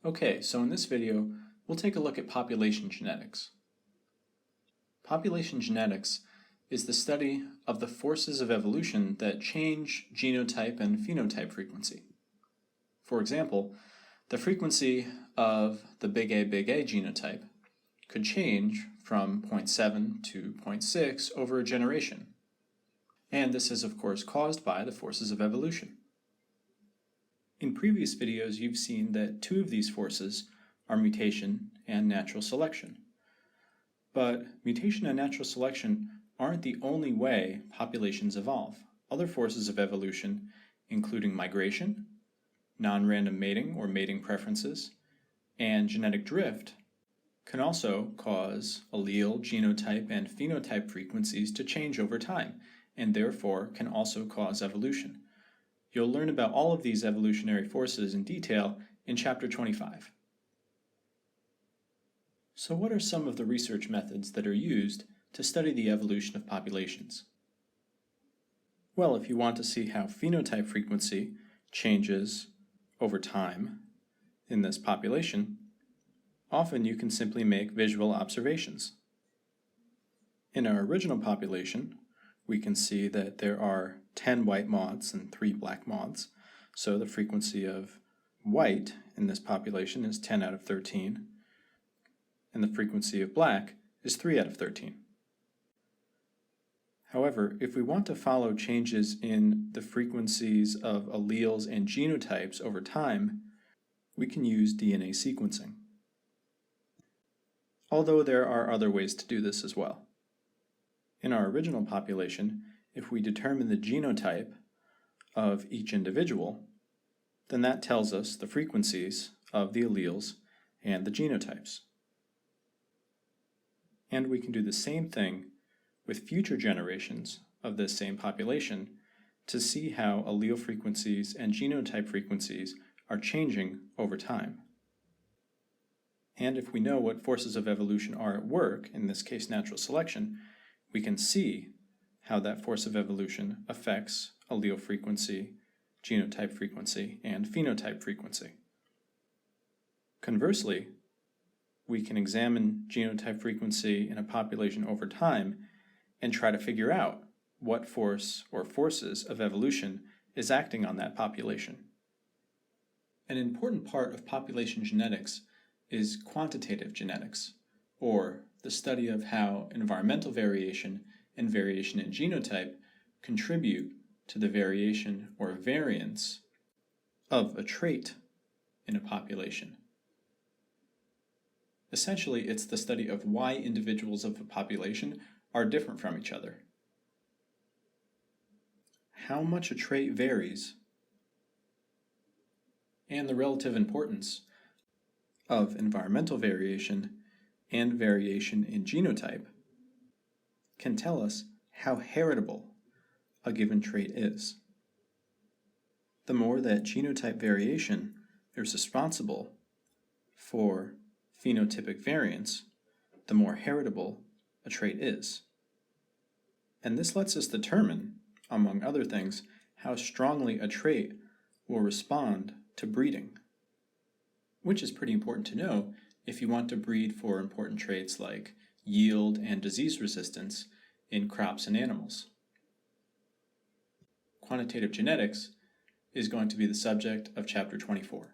Okay, so in this video, we'll take a look at population genetics. Population genetics is the study of the forces of evolution that change genotype and phenotype frequency. For example, the frequency of the big A genotype could change from 0.7 to 0.6 over a generation. And this is of course caused by the forces of evolution. In previous videos, you've seen that two of these forces are mutation and natural selection. But mutation and natural selection aren't the only way populations evolve. Other forces of evolution, including migration, non-random mating or mating preferences, and genetic drift, can also cause allele, genotype, and phenotype frequencies to change over time, and therefore can also cause evolution. You'll learn about all of these evolutionary forces in detail in Chapter 25. So what are some of the research methods that are used to study the evolution of populations? Well, if you want to see how phenotype frequency changes over time in this population, often you can simply make visual observations. In our original population, we can see that there are 10 white moths and 3 black moths, so the frequency of white in this population is 10 out of 13, and the frequency of black is 3 out of 13. However, if we want to follow changes in the frequencies of alleles and genotypes over time, we can use DNA sequencing. Although there are other ways to do this as well. In our original population, if we determine the genotype of each individual, then that tells us the frequencies of the alleles and the genotypes. And we can do the same thing with future generations of this same population to see how allele frequencies and genotype frequencies are changing over time. And if we know what forces of evolution are at work, in this case natural selection, we can see how that force of evolution affects allele frequency, genotype frequency, and phenotype frequency. Conversely, we can examine genotype frequency in a population over time and try to figure out what force or forces of evolution is acting on that population. An important part of population genetics is quantitative genetics, or the study of how environmental variation and variation in genotype contribute to the variation or variance of a trait in a population. Essentially, it's the study of why individuals of a population are different from each other. How much a trait varies, and the relative importance of environmental variation and variation in genotype can tell us how heritable a given trait is. The more that genotype variation is responsible for phenotypic variance, the more heritable a trait is. And this lets us determine, among other things, how strongly a trait will respond to breeding, which is pretty important to know if you want to breed for important traits like yield and disease resistance in crops and animals. Quantitative genetics is going to be the subject of Chapter 24.